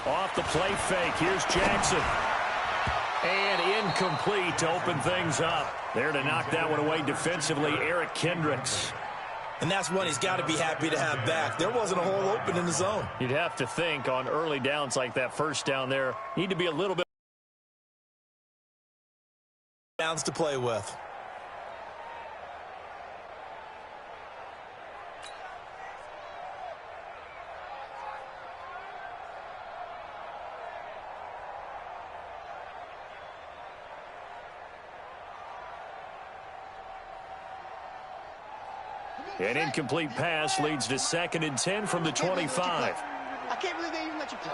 Off the play fake, here's Jackson. And incomplete to open things up. There to knock that one away defensively, Eric Kendricks. And that's one he's got to be happy to have back. There wasn't a hole open in the zone. You'd have to think on early downs like that first down there, need to be a little bit downs to play with. An incomplete pass leads to 2nd and 10 from the 25. I can't believe they even let you play.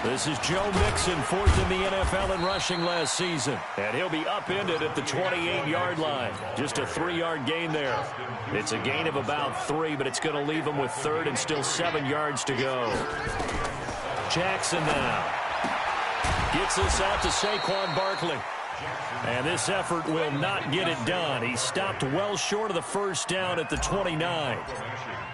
This is Joe Mixon, 4th in the NFL in rushing last season. And he'll be upended at the 28-yard line. Just a 3-yard gain there. It's a gain of about 3, but it's going to leave him with 3rd and still 7 yards to go. Jackson now gets this out to Saquon Barkley. And this effort will not get it done. He stopped well short of the first down at the 29.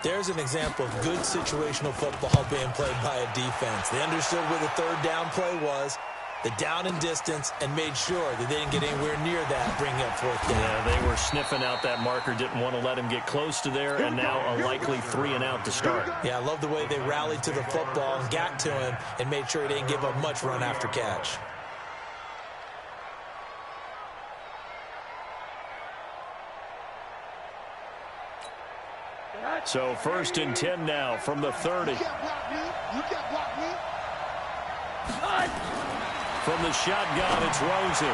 There's an example of good situational football being played by a defense. They understood where the 3rd down play was, the down and distance, and made sure that they didn't get anywhere near that, bringing up 4th down. Yeah, they were sniffing out that marker, didn't want to let him get close to there, and now a likely 3-and-out to start. Yeah, I love the way they rallied to the football and got to him and made sure he didn't give up much run after catch. So 1st and 10 now from the 30. From the shotgun, it's Rosen.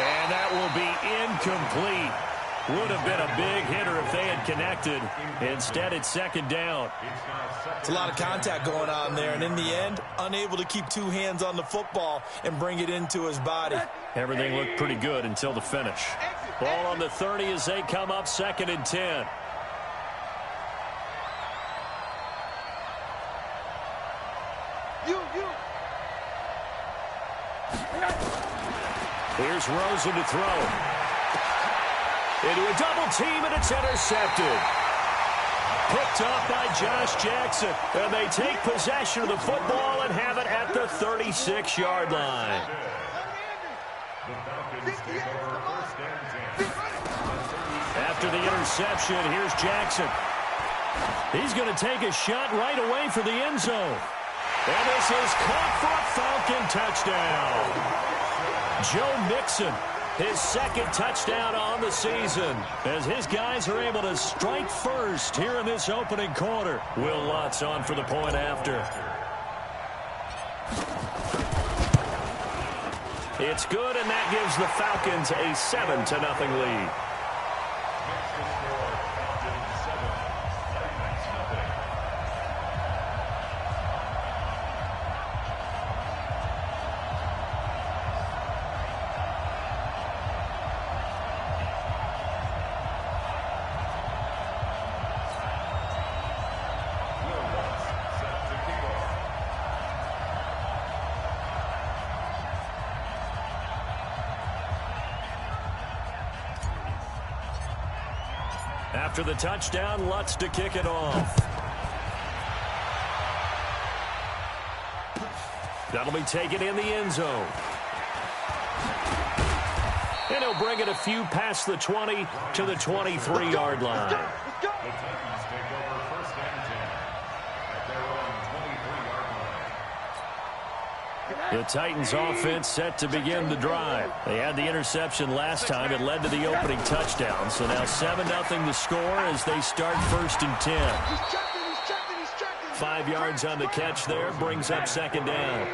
And that will be incomplete. Would have been a big hitter if they had connected. Instead, it's 2nd down. It's a lot of contact going on there, and in the end, unable to keep 2 hands on the football and bring it into his body. Everything looked pretty good until the finish. Ball on the 30 as they come up 2nd and 10. Here's Rosen to throw. Into a double team, and it's intercepted. Picked up by Josh Jackson. And they take possession of the football and have it at the 36-yard line. After the interception, here's Jackson. He's going to take a shot right away for the end zone. And this is caught for a Falcon touchdown. Joe Mixon, his 2nd touchdown on the season, as his guys are able to strike first here in this opening quarter. Will Lutz on for the point after. It's good, and that gives the Falcons a 7-0 lead. After the touchdown, Lutz to kick it off. That'll be taken in the end zone. And he'll bring it a few past the 20 to the 23-yard line. The Titans offense set to begin the drive. They had the interception last time. It led to the opening touchdown. So now 7-0 the score as they start 1st and 10. 5 yards on the catch there. Brings up 2nd down.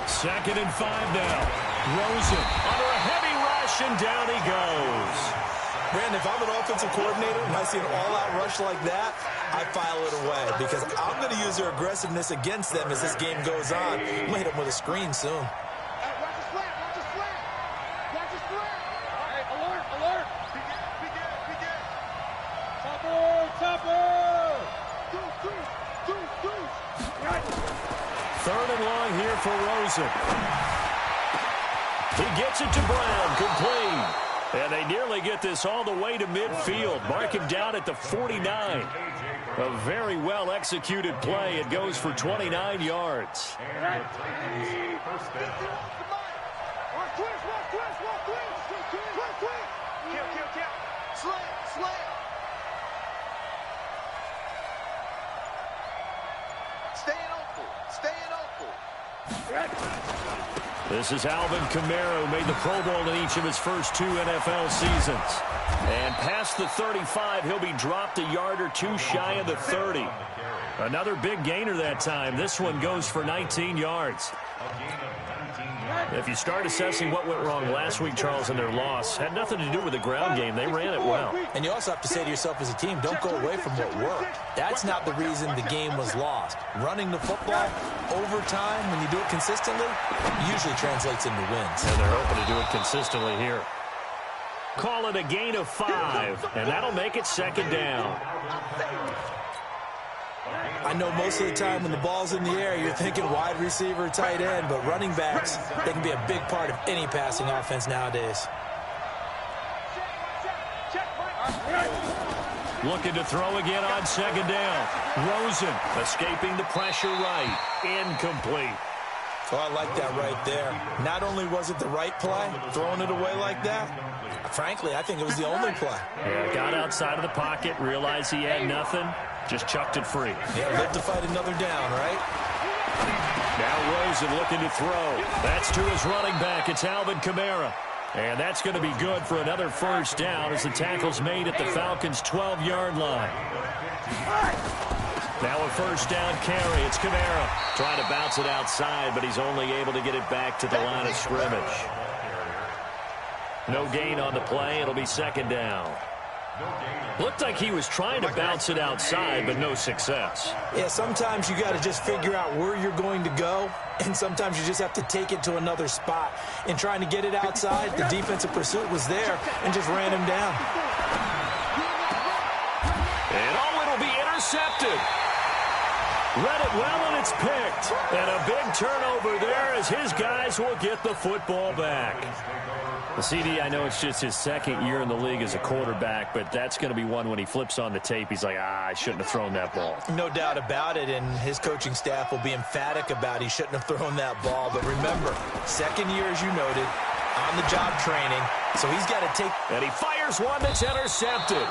2nd and 5 now. Rosen under a heavy rush, and down he goes. Brandon, if I'm an offensive coordinator and I see an all-out rush like that, I file it away because I'm going to use their aggressiveness against them as this game goes on. I'm going to hit them with a screen soon. 3rd and long here for Rosen. He gets it to Brown, complete. And they nearly get this all the way to midfield. Mark him down at the 49. A very well-executed play. It goes for 29 yards. This is Alvin Kamara, who made the Pro Bowl in each of his first 2 NFL seasons. And past the 35, he'll be dropped a yard or 2 shy of the 30. Another big gainer that time. This one goes for 19 yards. If you start assessing what went wrong last week, Charles, in their loss, had nothing to do with the ground game. They ran it well. And you also have to say to yourself as a team, don't go away from what worked. That's not the reason the game was lost. Running the football over time, when you do it consistently, usually translates into wins. And they're hoping to do it consistently here. Call it a gain of 5, and that'll make it 2nd down. I know most of the time when the ball's in the air, you're thinking wide receiver, tight end, but running backs, they can be a big part of any passing offense nowadays. Looking to throw again on 2nd down. Rosen escaping the pressure right. Incomplete. Oh, I like that right there. Not only was it the right play, throwing it away like that, frankly, I think it was the only play. Yeah, got outside of the pocket, realized he had nothing, just chucked it free. Yeah, live to fight another down, right? Now Rosen looking to throw. That's to his running back. It's Alvin Kamara. And that's going to be good for another 1st down as the tackle's made at the Falcons' 12-yard line. Now a 1st down carry. It's Kamara trying to bounce it outside, but he's only able to get it back to the line of scrimmage. No gain on the play. It'll be 2nd down. Looked like he was trying to bounce it outside, but no success. Yeah, sometimes you got to just figure out where you're going to go, and sometimes you just have to take it to another spot. In trying to get it outside, the defensive pursuit was there and just ran him down. And it'll be intercepted. Read it well, and it's picked. And a big turnover there as his guys will get the football back. The CD, I know it's just his 2nd year in the league as a quarterback, but that's going to be one when he flips on the tape. He's like, I shouldn't have thrown that ball. No doubt about it, and his coaching staff will be emphatic about he shouldn't have thrown that ball. But remember, 2nd year, as you noted, on-the-job training, so he's got to take. And he fires one that's intercepted.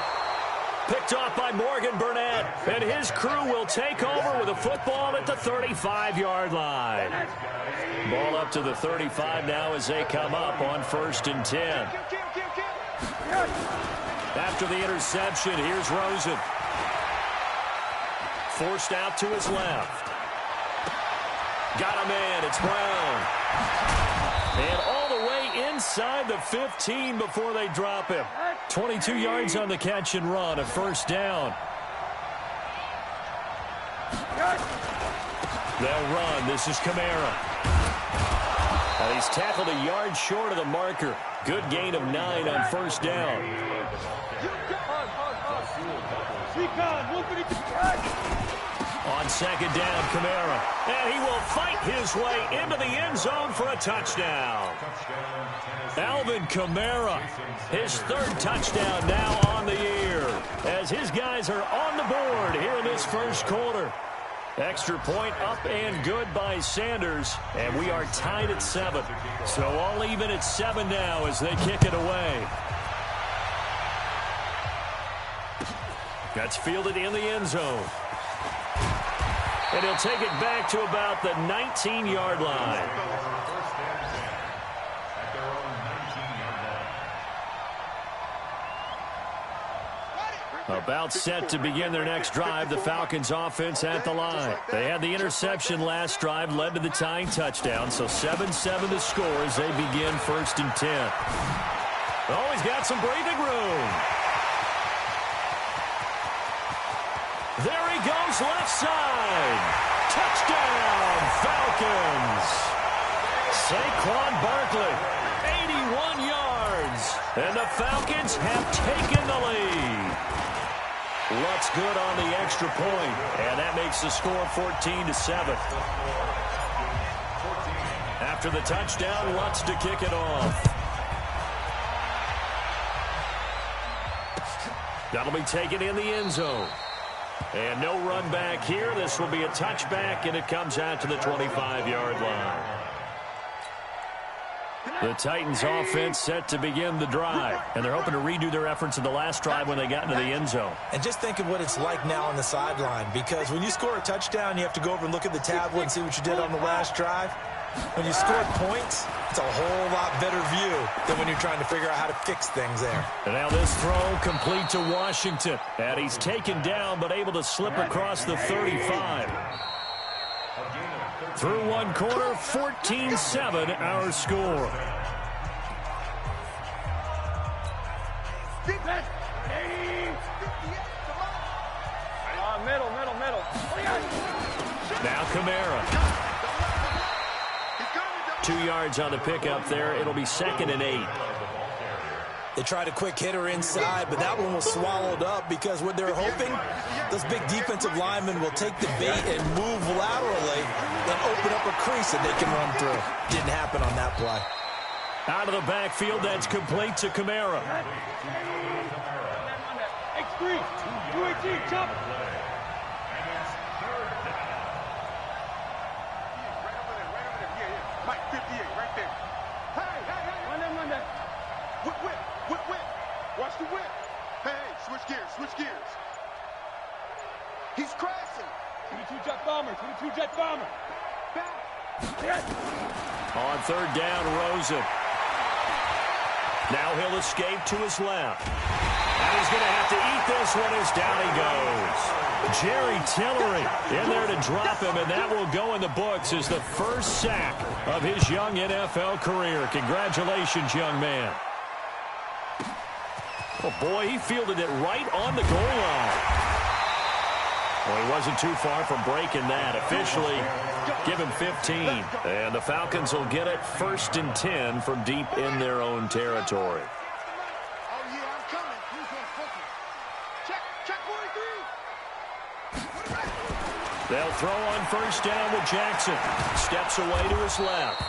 Picked off by Morgan Burnett, and his crew will take over with a football at the 35-yard line. Ball up to the 35 now as they come up on 1st and 10. After the interception, here's Rosen. Forced out to his left. Got a man, it's Brown. And all the way inside the 15 before they drop him. 22 yards on the catch and run, a 1st down. They'll run. This is Kamara. And he's tackled a yard short of the marker. Good gain of 9 on 1st down. On 2nd down, Kamara. And he will fight his way into the end zone for a touchdown. Alvin Kamara, his 3rd touchdown now on the year, as his guys are on the board here in this 1st quarter. Extra point up and good by Sanders, and we are tied at 7. So all even at 7 now as they kick it away. That's fielded in the end zone. And he'll take it back to about the 19-yard line. About set to begin their next drive, the Falcons offense at the line. They had the interception last drive, led to the tying touchdown, so 7-7 the score as they begin 1st and 10. Oh, he's got some breathing room. There he goes, left side. Touchdown, Falcons. Saquon Barkley, 81 yards. And the Falcons have taken the lead. Looks good on the extra point, and that makes the score 14-7. after the touchdown, wants to kick it off. That'll be taken in the end zone. And no run back here. This will be a touchback, and it comes out to the 25-yard line. The Titans offense set to begin the drive, and they're hoping to redo their efforts in the last drive when they got into the end zone. And just think of what it's like now on the sideline, because when you score a touchdown, you have to go over and look at the tablet and see what you did on the last drive. When you score points, it's a whole lot better view than when you're trying to figure out how to fix things there. And now this throw complete to Washington. And he's taken down but able to slip across the 35. Through one quarter, 14-7 our score. Middle. Now Kamara. 2 yards on the pickup there. It'll be 2nd and 8. They tried a quick hitter inside, but that one was swallowed up because what they're hoping, those big defensive linemen will take the bait and move laterally and open up a crease that they can run through. Didn't happen on that play. Out of the backfield, that's complete to Kamara. X3, UAG, jump. Mike 58, right there. Hey, run that. Whip. Watch the whip. Hey, switch gears. He's crashing. 22 jet bomber. Back. On 3rd down, Rosen. Now he'll escape to his left. And he's going to have to eat this one as down he goes. Jerry Tillery in there to drop him, and that will go in the books as the first sack of his young NFL career. Congratulations, young man. Oh, boy, he fielded it right on the goal line. Well, he wasn't too far from breaking that. Officially, give him 15. And the Falcons will get it 1st and 10 from deep in their own territory. They'll throw on 1st down with Jackson. Steps away to his left.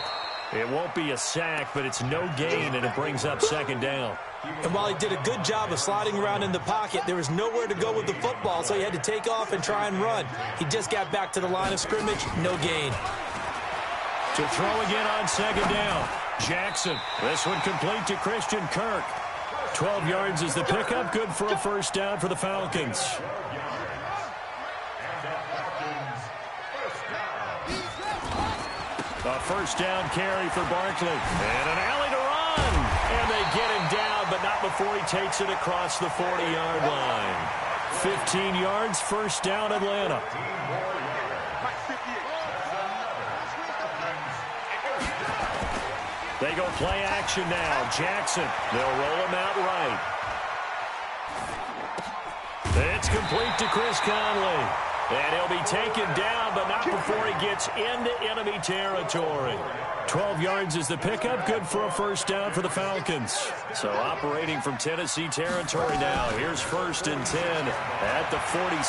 It won't be a sack, but it's no gain, and it brings up 2nd down. And while he did a good job of sliding around in the pocket, there was nowhere to go with the football, so he had to take off and try and run. He just got back to the line of scrimmage, no gain. To throw again on 2nd down. Jackson. This one complete to Christian Kirk. 12 yards is the pickup. Good for a 1st down for the Falcons. A 1st down carry for Barkley. And an alley to run. And they get him down, but not before he takes it across the 40-yard line. 15 yards, 1st down, Atlanta. They go play action now. Jackson. They'll roll him out right. It's complete to Chris Conley. And he'll be taken down, but not before he gets into enemy territory. 12 yards is the pickup. Good for a 1st down for the Falcons. So operating from Tennessee territory now. Here's 1st and 10 at the 46.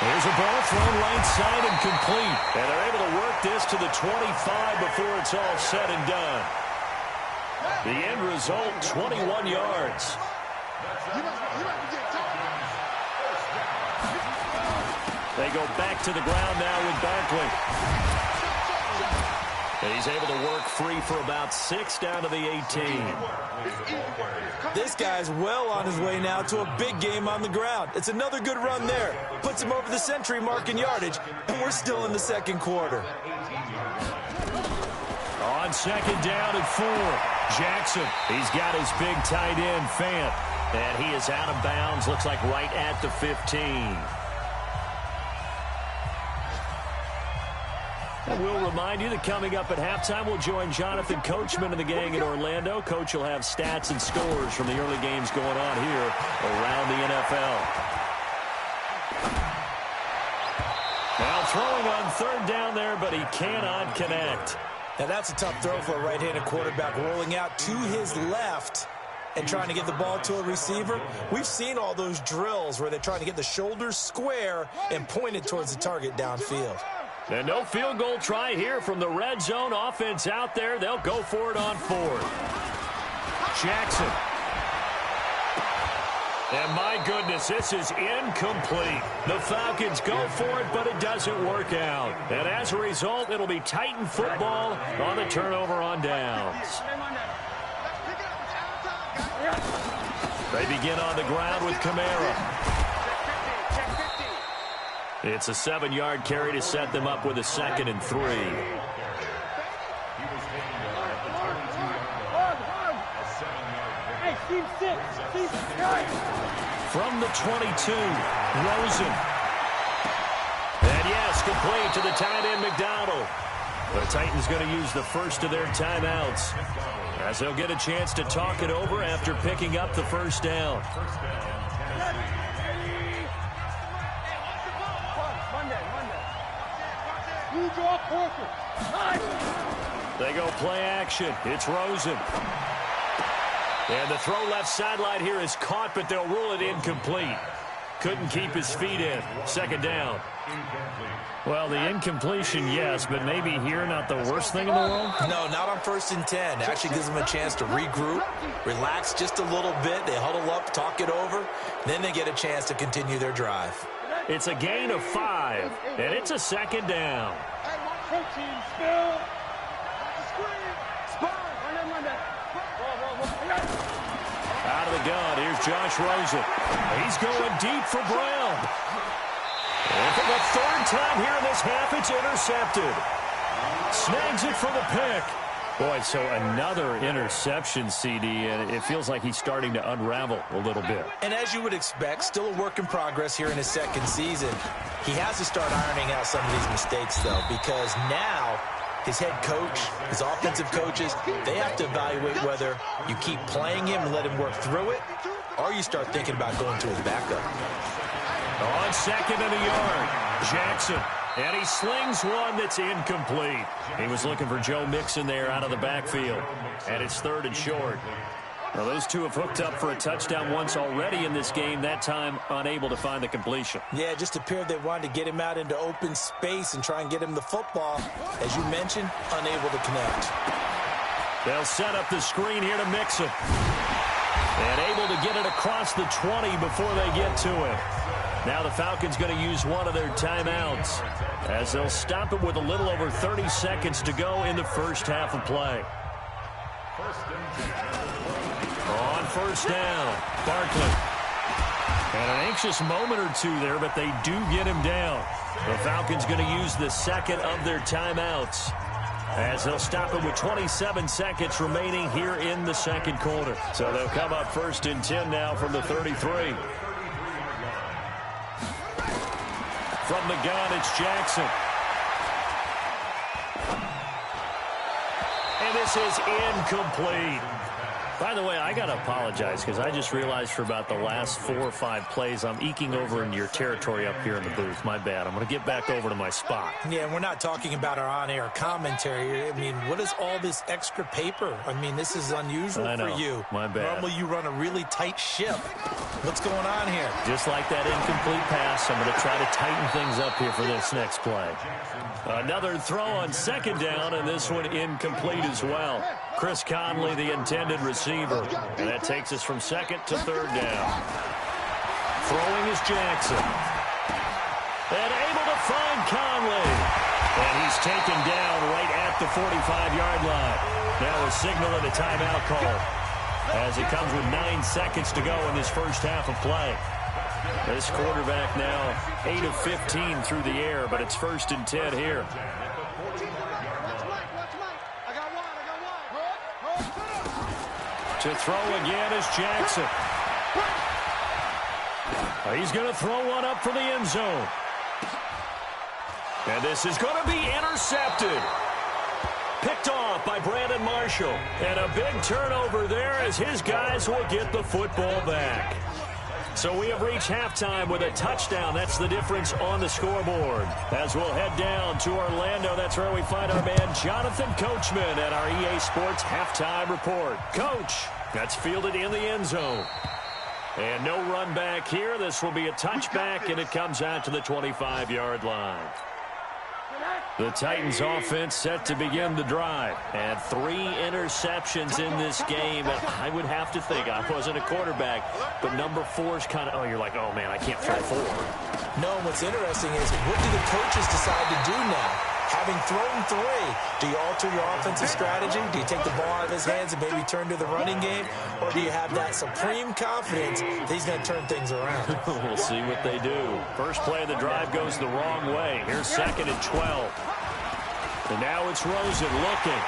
Here's a ball thrown right side and complete. And they're able to work this to the 25 before it's all said and done. The end result, 21 yards. They go back to the ground now with Barkley. And he's able to work free for about 6 down to the 18. This guy's well on his way now to a big game on the ground. It's another good run there. Puts him over the century mark in yardage, and we're still in the 2nd quarter. On 2nd down and 4. Jackson, he's got his big tight end, Fant. And he is out of bounds, looks like right at the 15. And we'll remind you that coming up at halftime, we'll join Jonathan Coachman and the gang in Orlando. Coach will have stats and scores from the early games going on here around the NFL. Now throwing on 3rd down there, but he cannot connect. Now that's a tough throw for a right-handed quarterback, rolling out to his left and trying to get the ball to a receiver. We've seen all those drills where they're trying to get the shoulders square and pointed towards the target downfield. And no field goal try here from the red zone. Offense out there. They'll go for it on 4th. Jackson. And my goodness, this is incomplete. The Falcons go for it, but it doesn't work out. And as a result, it'll be Titan football on the turnover on downs. They begin on the ground with Kamara. It's a 7-yard carry to set them up with a 2nd and 3. From the 22, Rosen. And yes, complete to the tight end, McDonald. The Titans going to use the first of their timeouts, as they'll get a chance to talk it over after picking up the first down. They go play action. It's Rosen. And the throw left sideline here is caught, but they'll rule it incomplete. Couldn't keep his feet in. 2nd down. Well, the incompletion, yes, but maybe here not the worst thing in the world? No, not on 1st and 10. Actually gives them a chance to regroup, relax just a little bit. They huddle up, talk it over. Then they get a chance to continue their drive. It's a gain of 5, and it's a 2nd down. Out of the gun, here's Josh Rosen. He's going deep for Brown. And for the 3rd time here in this half, it's intercepted. Snags it for the pick. Boy, so another interception, CD, and it feels like he's starting to unravel a little bit. And as you would expect, still a work in progress here in his 2nd season. He has to start ironing out some of these mistakes, though, because now his head coach, his offensive coaches, they have to evaluate whether you keep playing him and let him work through it, or you start thinking about going to his backup. On 2nd and a yard, Jackson. And he slings one that's incomplete. He was looking for Joe Mixon there out of the backfield. And it's 3rd and short. Now, those two have hooked up for a touchdown once already in this game, that time unable to find the completion. Yeah, it just appeared they wanted to get him out into open space and try and get him the football. As you mentioned, unable to connect. They'll set up the screen here to Mixon. And able to get it across the 20 before they get to it. Now the Falcons going to use one of their timeouts, as they'll stop it with a little over 30 seconds to go in the first half of play. On 1st down, Barkley. And an anxious moment or two there, but they do get him down. The Falcons going to use the 2nd of their timeouts, as they'll stop it with 27 seconds remaining here in the 2nd quarter. So they'll come up 1st and 10 now from the 33. From the gun, it's Jackson. And this is incomplete. By the way, I got to apologize because I just realized for about the last 4 or 5 plays, I'm eking over into your territory up here in the booth. My bad. I'm going to get back over to my spot. Yeah, we're not talking about our on-air commentary. I mean, what is all this extra paper? I mean, this is unusual for you. My bad. Normally you run a really tight ship. What's going on here? Just like that incomplete pass, I'm going to try to tighten things up here for this next play. Another throw on 2nd down, and this one incomplete as well. Chris Conley, the intended receiver. And that takes us from 2nd to 3rd down. Throwing is Jackson. And able to find Conley. And he's taken down right at the 45-yard line. Now a signal and a timeout call, as it comes with 9 seconds to go in this first half of play. This quarterback now 8 of 15 through the air, but it's 1st and 10 here. To throw again is Jackson. He's going to throw one up for the end zone. And this is going to be intercepted. Picked off by Brandon Marshall. And a big turnover there as his guys will get the football back. So we have reached halftime with a touchdown. That's the difference on the scoreboard. As we'll head down to Orlando, that's where we find our man Jonathan Coachman at our EA Sports Halftime Report. Coach, that's fielded in the end zone. And no run back here. This will be a touchback, and it comes out to the 25-yard line. The Titans offense set to begin the drive. And 3 interceptions in this game. And I would have to think, I wasn't a quarterback, but number 4 is kind of, oh, you're like, oh, man, I can't throw 4. No, what's interesting is, what do the coaches decide to do now? Having thrown 3, do you alter your offensive strategy? Do you take the ball out of his hands and maybe turn to the running game? Or do you have that supreme confidence that he's going to turn things around? We'll see what they do. First play of the drive goes the wrong way. Here's 2nd and 12. And now it's Rosen looking.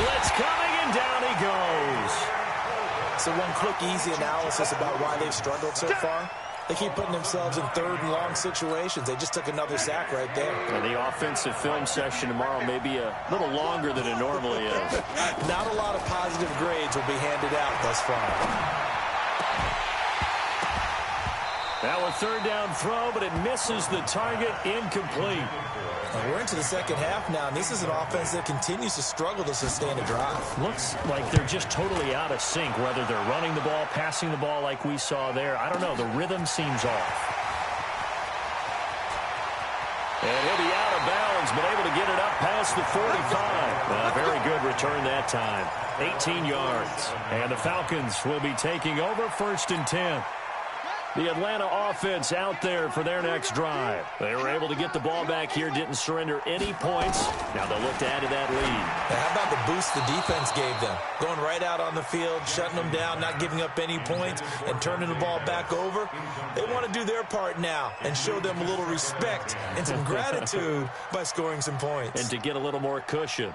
Blitz coming, and down he goes. So one quick, easy analysis about why they've struggled so far. They keep putting themselves in 3rd and long situations. They just took another sack right there. And the offensive film session tomorrow may be a little longer than it normally is. Not a lot of positive grades will be handed out thus far. Now a 3rd down throw, but it misses the target, incomplete. And we're into the 2nd half now, and this is an offense that continues to struggle to sustain a drive. Looks like they're just totally out of sync, whether they're running the ball, passing the ball like we saw there. I don't know. The rhythm seems off. And he'll be out of bounds, but able to get it up past the 45. Very good return that time. 18 yards. And the Falcons will be taking over 1st and 10. The Atlanta offense out there for their next drive. They were able to get the ball back here, didn't surrender any points. Now they'll look to add to that lead. Now, how about the boost the defense gave them? Going right out on the field, shutting them down, not giving up any points, and turning the ball back over. They want to do their part now and show them a little respect and some gratitude by scoring some points. And to get a little more cushion.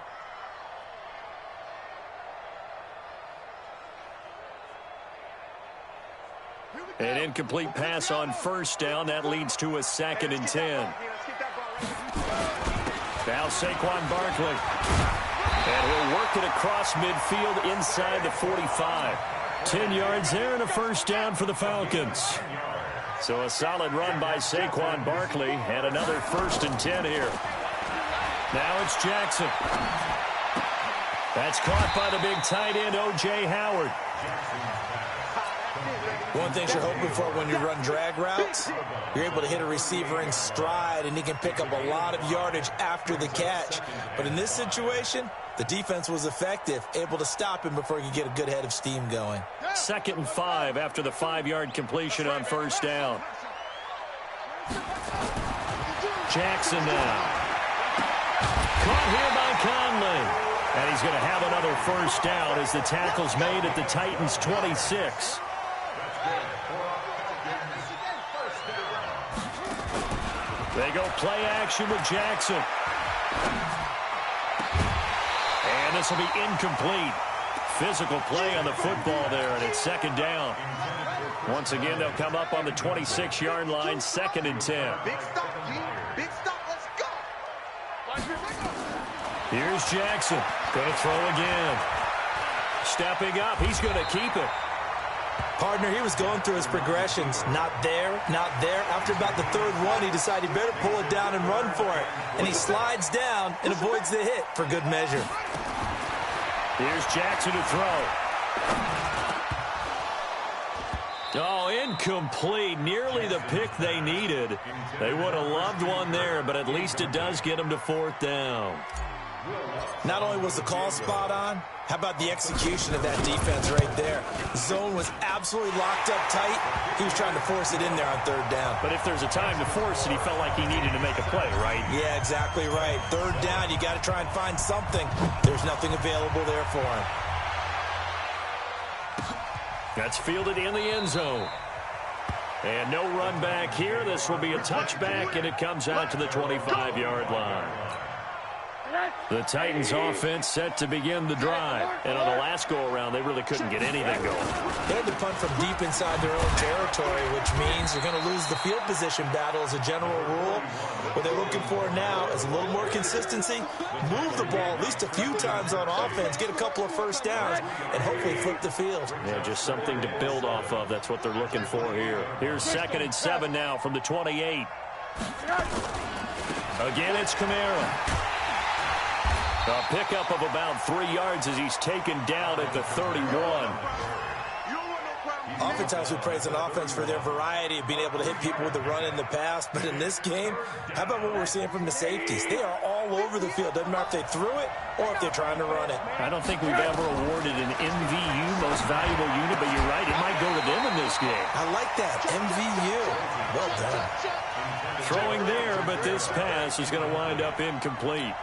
An incomplete pass on 1st down. That leads to a 2nd and 10. Now Saquon Barkley. And he'll work it across midfield inside the 45. 10 yards there and a 1st down for the Falcons. So a solid run by Saquon Barkley and another 1st and 10 here. Now it's Jackson. That's caught by the big tight end, O.J. Howard. One thing you're hoping for when you run drag routes, you're able to hit a receiver in stride, and he can pick up a lot of yardage after the catch. But in this situation, the defense was effective, able to stop him before he could get a good head of steam going. 2nd and 5 after the 5-yard completion on 1st down. Jackson now. Caught here by Conley. And he's going to have another 1st down as the tackle's made at the Titans' 26. They go play action with Jackson. And this will be incomplete. Physical play on the football there, and it's 2nd down. Once again, they'll come up on the 26-yard line, 2nd and 10. Big stop, G. Big stop. Let's go. Here's Jackson. Going to throw again. Stepping up. He's going to keep it. Partner, he was going through his progressions. Not there, not there. After about the 3rd one, he decided he better pull it down and run for it. And he slides down and avoids the hit for good measure. Here's Jackson to throw. Oh, incomplete. Nearly the pick they needed. They would have loved one there, but at least it does get them to 4th down. Not only was the call spot on, how about the execution of that defense right there? Zone was absolutely locked up tight. He was trying to force it in there on 3rd down. But if there's a time to force it, he felt like he needed to make a play, right? Yeah, exactly right. 3rd down, you got to try and find something. There's nothing available there for him. That's fielded in the end zone. And no run back here. This will be a touchback, and it comes out to the 25-yard line. The Titans offense set to begin the drive. And on the last go-around, they really couldn't get anything going. They had to punt from deep inside their own territory, which means they're going to lose the field position battle as a general rule. What they're looking for now is a little more consistency, move the ball at least a few times on offense, get a couple of 1st downs, and hopefully flip the field. Yeah, just something to build off of. That's what they're looking for here. Here's 2nd and 7 now from the 28. Again, it's Kamara. A pickup of about 3 yards as he's taken down at the 31. Oftentimes we praise an offense for their variety of being able to hit people with the run in the pass. But in this game, how about what we're seeing from the safeties? They are all over the field. Doesn't matter if they threw it or if they're trying to run it. I don't think we've ever awarded an MVU, most valuable unit, but you're right. It might go to them in this game. I like that. MVU. Well done. Throwing there, but this pass is going to wind up incomplete.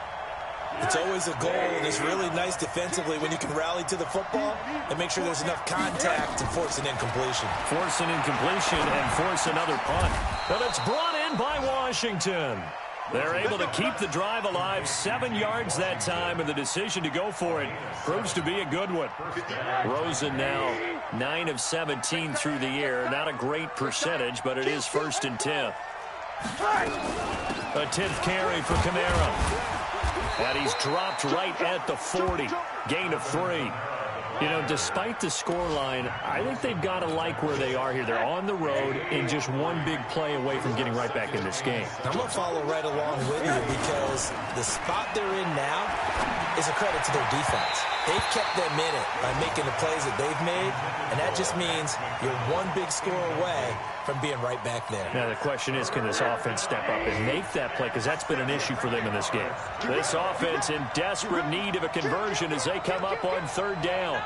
It's always a goal, and it's really nice defensively when you can rally to the football and make sure there's enough contact to force an incompletion. Force an incompletion and force another punt. But it's brought in by Washington. They're able to keep the drive alive, 7 yards that time, and the decision to go for it proves to be a good one. Rosen now 9 of 17 through the air. Not a great percentage, but it is 1st and 10. A 10th carry for Kamara. And he's dropped right at the 40. Gain of 3. You know, despite the scoreline, I think they've got to like where they are here. They're on the road and just one big play away from getting right back in this game. I'm going to follow right along with you because the spot they're in now is a credit to their defense. They've kept them in it by making the plays that they've made, and that just means you're one big score away from being right back there. Now the question is, can this offense step up and make that play? Because that's been an issue for them in this game. This offense in desperate need of a conversion as they come up on 3rd down.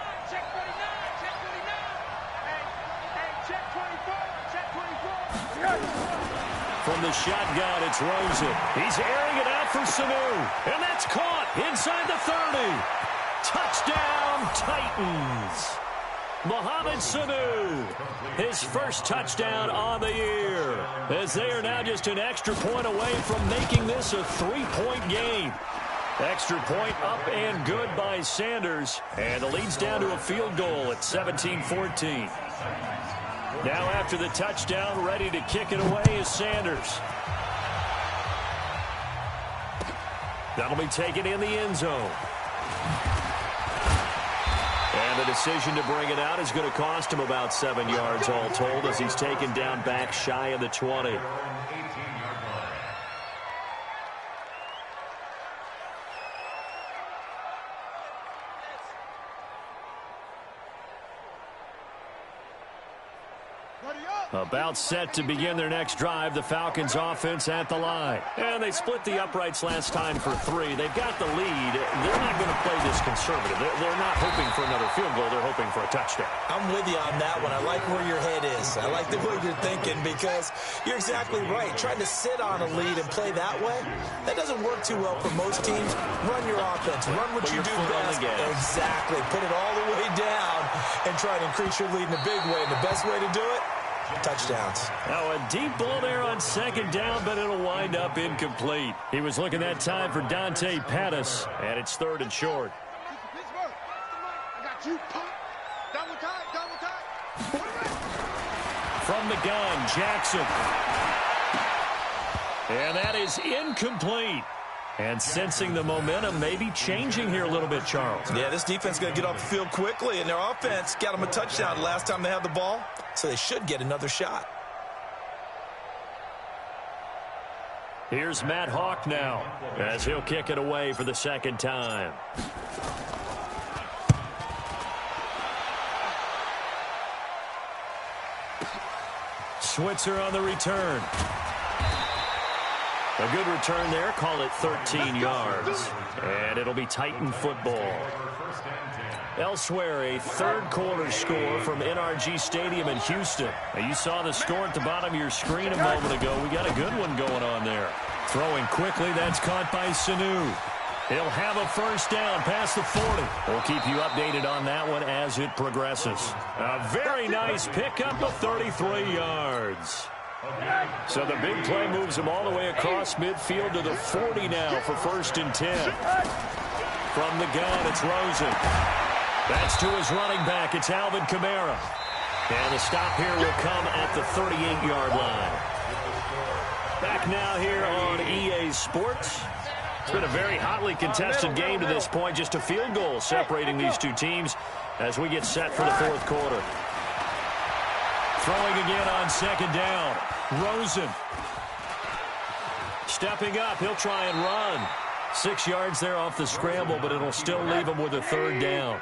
From the shotgun, it's Rosen. He's airing it out for Sanu. And that's caught inside the 30. Touchdown, Titans. Mohamed Sanu, his first touchdown on the year, as they are now just an extra point away from making this a 3-point game. Extra point up and good by Sanders, and the lead's down to a field goal at 17-14. Now after the touchdown, ready to kick it away is Sanders. That'll be taken in the end zone. And the decision to bring it out is going to cost him about 7 yards all told as he's taken down back shy of the 20. About set to begin their next drive, the Falcons offense at the line. And they split the uprights last time for 3. They've got the lead. They're not going to play this conservative. They're not hoping for another field goal. They're hoping for a touchdown. I'm with you on that one. I like where your head is. I like the way you're thinking because you're exactly right. Trying to sit on a lead and play that way, that doesn't work too well for most teams. Run your offense. Run what you do best. Exactly. Put it all the way down and try to increase your lead in a big way. And the best way to do it, touchdowns. Now a deep ball there on 2nd down, but it'll wind up incomplete. He was looking that time for Dante Pettis, and it's 3rd and short. I got you. Double time. From the gun, Jackson. And that is incomplete. And sensing the momentum maybe changing here a little bit, Charles. Yeah, this defense is going to get off the field quickly, and their offense got them a touchdown last time they had the ball, so they should get another shot. Here's Matt Hawk now as he'll kick it away for the 2nd time. Switzer on the return. A good return there. Call it 13 yards. And it'll be Titan football. Elsewhere, a 3rd quarter score from NRG Stadium in Houston. Now, you saw the score at the bottom of your screen a moment ago. We got a good one going on there. Throwing quickly, that's caught by Sanu. He'll have a 1st down past the 40. We'll keep you updated on that one as it progresses. A very nice pickup of 33 yards. So the big play moves him all the way across midfield to the 40 now for 1st and 10. From the gun, it's Rosen. That's to his running back. It's Alvin Kamara. And the stop here will come at the 38-yard line. Back now here on EA Sports. It's been a very hotly contested game to this point. Just a field goal separating these two teams as we get set for the 4th quarter. Throwing again on 2nd down. Rosen. Stepping up. He'll try and run. 6 yards there off the scramble, but it'll still leave them with a third down.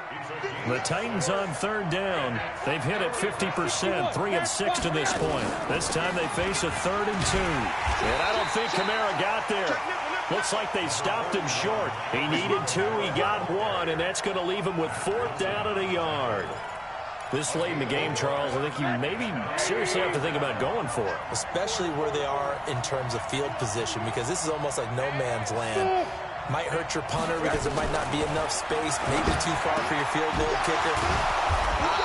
The Titans on third down. They've hit it 50%, 3 of 6 to this point. This time they face a 3rd and 2. And I don't think Kamara got there. Looks like they stopped him short. He needed 2, he got 1, and that's going to leave him with 4th down and a yard. This late in the game, Charles, I think you maybe seriously have to think about going for it. Especially where they are in terms of field position, because this is almost like no man's land. Might hurt your punter because there might not be enough space, maybe too far for your field goal kicker.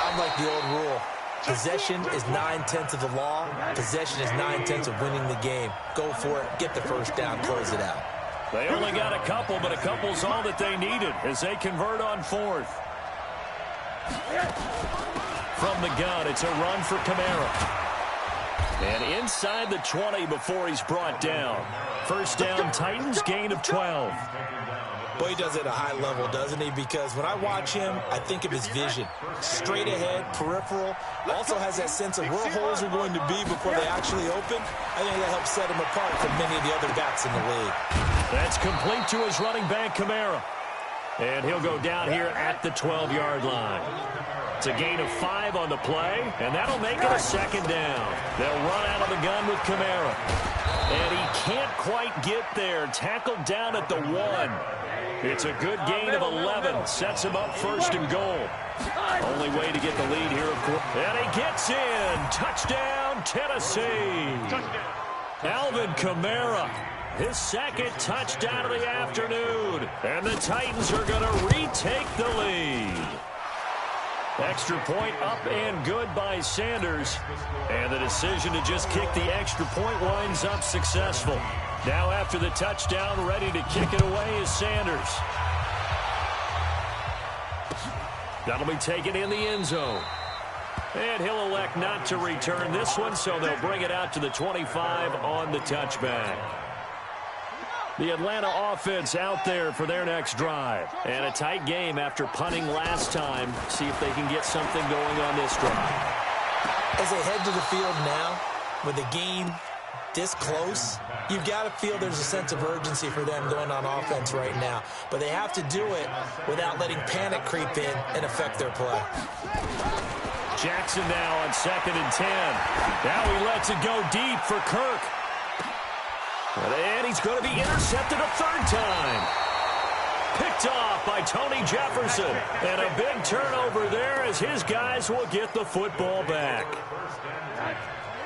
I'm like the old rule. Possession is 9/10 of the law. Possession is 9/10 of winning the game. Go for it. Get the first down. Close it out. They only got a couple, but a couple's all that they needed as they convert on 4th. From the gun, it's a run for Kamara. And inside the 20 before he's brought down. First down, Titans, gain of 12. Boy, he does it at a high level, doesn't he? Because when I watch him, I think of his vision. Straight ahead, peripheral. Also has that sense of where holes are going to be before they actually open. I think that helps set him apart from many of the other backs in the league. That's complete to his running back, Kamara. And he'll go down here at the 12-yard line. It's a gain of 5 on the play, and that'll make it a 2nd down. They'll run out of the gun with Kamara. And he can't quite get there. Tackled down at the 1. It's a good gain of 11. Sets him up 1st and goal. Only way to get the lead here, of course. And he gets in. Touchdown, Tennessee. Alvin Kamara. His 2nd touchdown of the afternoon. And the Titans are going to retake the lead. Extra point up and good by Sanders. And the decision to just kick the extra point winds up successful. Now after the touchdown, ready to kick it away is Sanders. That'll be taken in the end zone. And he'll elect not to return this one, so they'll bring it out to the 25 on the touchback. The Atlanta offense out there for their next drive. And a tight game after punting last time. See if they can get something going on this drive. As they head to the field now, with the game this close, you've got to feel there's a sense of urgency for them going on offense right now. But they have to do it without letting panic creep in and affect their play. Jackson now on 2nd and 10. Now he lets it go deep for Kirk. And he's going to be intercepted a 3rd time. Picked off by Tony Jefferson. And a big turnover there as his guys will get the football back.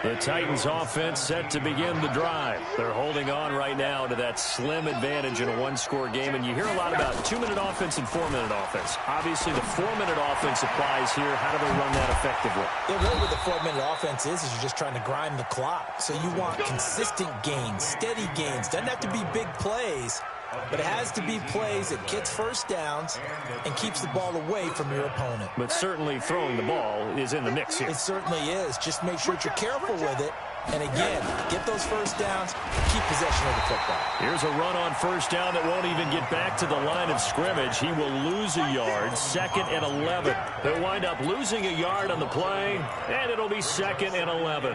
The Titans offense set to begin the drive. They're holding on right now to that slim advantage in a 1-score game. And you hear a lot about 2-minute offense and 4-minute offense. Obviously, the 4-minute offense applies here. How do they run that effectively? Yeah, really what the 4-minute offense is you're just trying to grind the clock. So you want consistent gains, steady gains. Doesn't have to be big plays, but it has to be plays that gets first downs and keeps the ball away from your opponent. But certainly throwing the ball is in the mix here. It certainly is. Just make sure that you're careful with it. And again, get those first downs, keep possession of the football. Here's a run on 1st down that won't even get back to the line of scrimmage. He will lose a yard, 2nd and 11. They'll wind up losing a yard on the play, and it'll be 2nd and 11.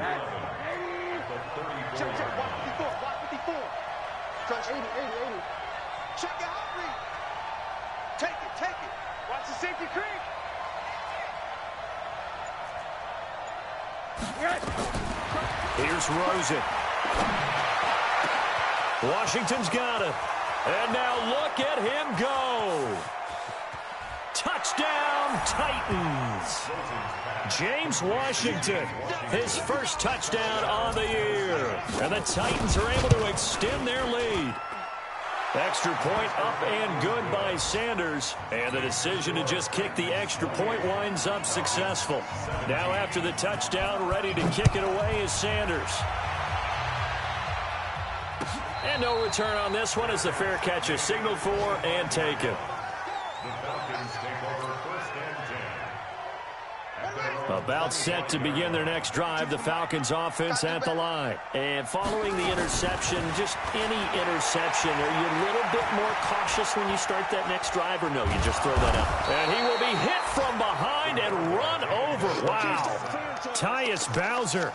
Check, check, watch 54, watch 54. Touch 80, 80, 80. Check your hot read. Take it, take it. Watch the safety creep. Here's Rosen. Washington's got it. And now look at him go. Touchdown, Titans. James Washington, his first touchdown on the year. And the Titans are able to extend their lead. Extra point up and good by Sanders. And the decision to just kick the extra point winds up successful. Now after the touchdown, ready to kick it away is Sanders. And no return on this one as the fair catch is signaled for and taken. About set to begin their next drive, the Falcons offense at the line. And following the interception, just any interception, are you a little bit more cautious when you start that next drive, or no, you just throw that out? And he will be hit from behind and run over. Wow. Tyus Bowser.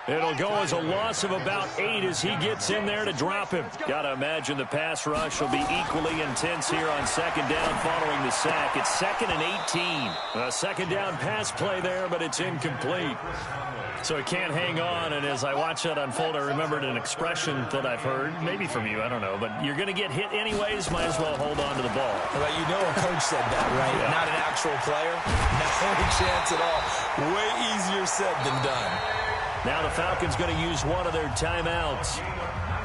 It'll go as a loss of about 8 as he gets in there to drop him. Got to imagine the pass rush will be equally intense here on second down following the sack. It's 2nd and 18. A second down pass play there, but it's incomplete. So he can't hang on, and as I watch that unfold, I remembered an expression that I've heard, maybe from you, I don't know, but you're going to get hit anyways, might as well hold on to the ball. Well, you know a coach said that, right? Yeah. Not an actual player. Not any chance at all. Way easier said than done. Now the Falcons going to use one of their timeouts.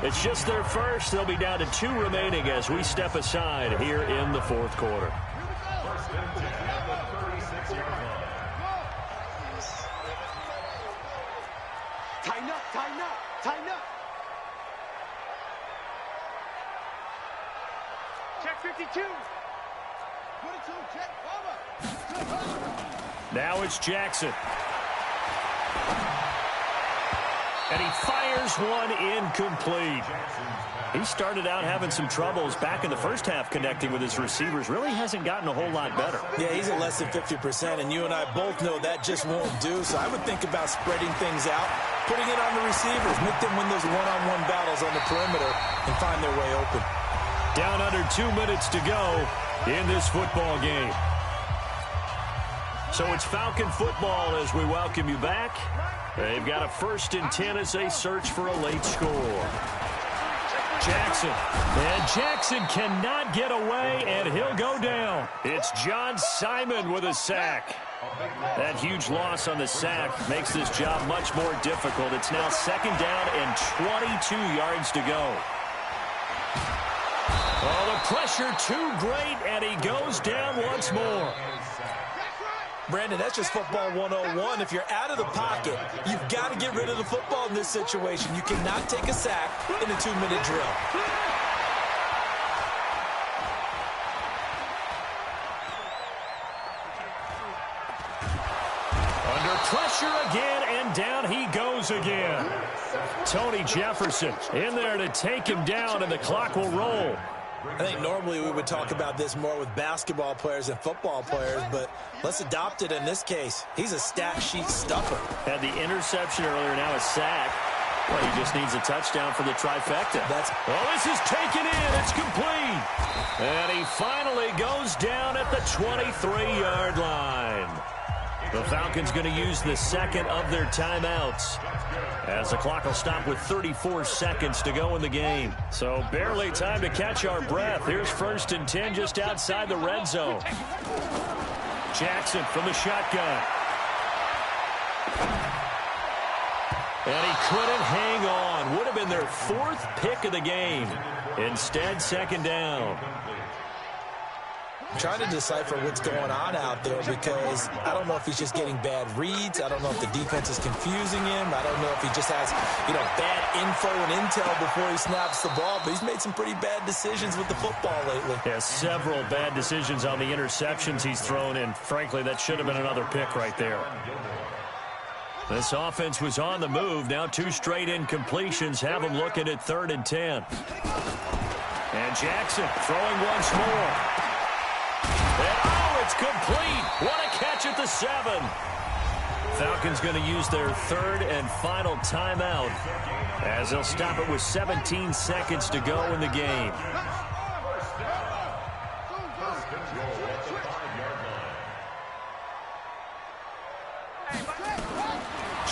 It's just their first. They'll be down to 2 remaining as we step aside here in the fourth quarter. Tighten up, tighten up, tighten up. Check 52. 22, check, over. Now it's Jackson. And he fires one incomplete. He started out having some troubles back in the first half connecting with his receivers. Really hasn't gotten a whole lot better. Yeah, he's at less than 50%, and you and I both know that just won't do. So I would think about spreading things out, putting it on the receivers, make them win those one-on-one battles on the perimeter and find their way open. Down under 2 minutes to go in this football game. So it's Falcon football as we welcome you back. They've got a 1st and 10 as they search for a late score. Jackson. And Jackson cannot get away, and he'll go down. It's John Simon with a sack. That huge loss on the sack makes this job much more difficult. It's now 2nd down and 22 yards to go. Oh, the pressure too great, and he goes down once more. Brandon, that's just football 101. If you're out of the pocket, you've got to get rid of the football in this situation. You cannot take a sack in a 2-minute drill. Under pressure again, and down he goes again. Tony Jefferson in there to take him down, and the clock will roll. I think normally we would talk about this more with basketball players and football players, but let's adopt it in this case. He's a stat sheet stuffer. Had the interception earlier, now a sack. Well, he just needs a touchdown for the trifecta. This is taken in. It's complete. And he finally goes down at the 23-yard line. The Falcons going to use the 2nd of their timeouts, as the clock will stop with 34 seconds to go in the game. So barely time to catch our breath. Here's 1st and 10 just outside the red zone. Jackson from the shotgun. And he couldn't hang on. Would have been their 4th pick of the game. Instead, 2nd down. I'm trying to decipher what's going on out there because I don't know if he's just getting bad reads. I don't know if the defense is confusing him. I don't know if he just has, bad info and intel before he snaps the ball. But he's made some pretty bad decisions with the football lately. Yeah, several bad decisions on the interceptions he's thrown, and frankly, that should have been another pick right there. This offense was on the move. Now 2 straight incompletions have them looking at 3rd and 10. And Jackson throwing once more. And, it's complete. What a catch at the 7. Falcons going to use their 3rd and final timeout as they'll stop it with 17 seconds to go in the game.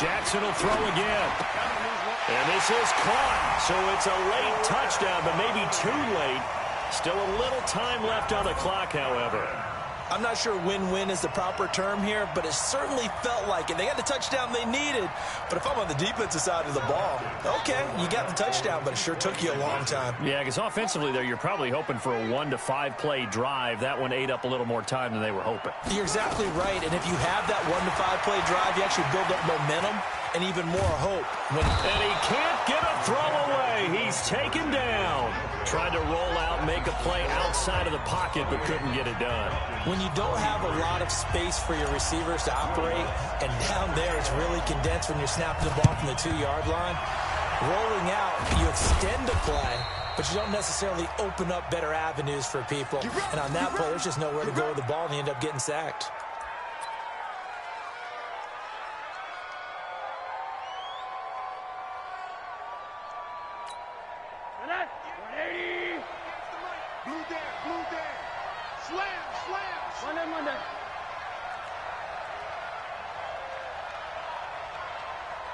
Jackson will throw again. And this is caught. So it's a late touchdown, but maybe too late. Still a little time left on the clock, however. I'm not sure win-win is the proper term here, but it certainly felt like it. They got the touchdown they needed, but if I'm on the defensive side of the ball, okay, you got the touchdown, but it sure took you a long time. Yeah, because offensively, there, you're probably hoping for a 1 to 5 play drive. That one ate up a little more time than they were hoping. You're exactly right, and if you have that 1 to 5 play drive, you actually build up momentum and even more hope. And he can't get a throw away. He's taken down. Tried to roll out, make a play outside of the pocket, but couldn't get it done. When you don't have a lot of space for your receivers to operate, and down there it's really condensed when you're snapping the ball from the 2-yard line, rolling out, you extend the play, but you don't necessarily open up better avenues for people. And on that play, there's just nowhere to go with the ball, and they end up getting sacked. 180. Blue down, blue down. Slam, slam. Monday.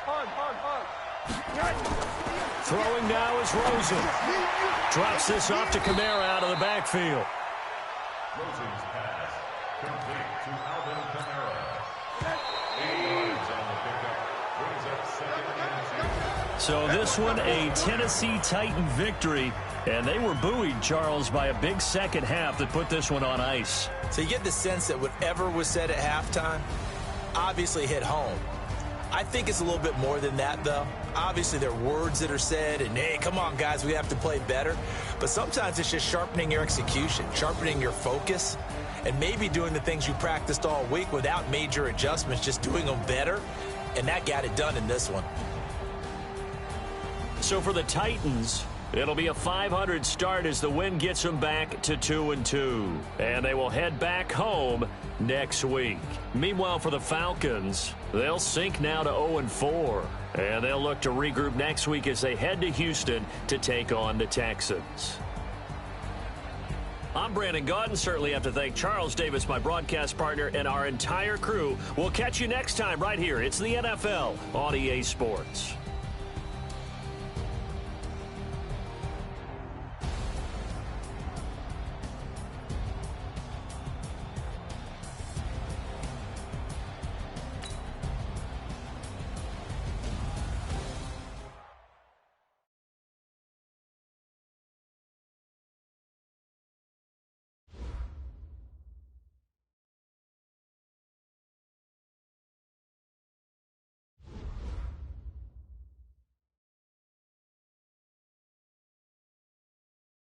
Hard. Throwing now is Rosen. Drops this off to Kamara out of the backfield. Rosen's pass complete to Alvin Kamara. 8 yards on the pickup. Brings up second and 2. So this one, a Tennessee Titan victory. And they were buoyed, Charles, by a big second half that put this one on ice. So you get the sense that whatever was said at halftime obviously hit home. I think it's a little bit more than that, though. Obviously, there are words that are said, and, hey, come on, guys, we have to play better. But sometimes it's just sharpening your execution, sharpening your focus, and maybe doing the things you practiced all week without major adjustments, just doing them better. And that got it done in this one. So for the Titans, it'll be a 500 start as the win gets them back to 2-2. And they will head back home next week. Meanwhile, for the Falcons, they'll sink now to 0-4. And they'll look to regroup next week as they head to Houston to take on the Texans. I'm Brandon Gaudin. Certainly have to thank Charles Davis, my broadcast partner, and our entire crew. We'll catch you next time right here. It's the NFL on EA Sports.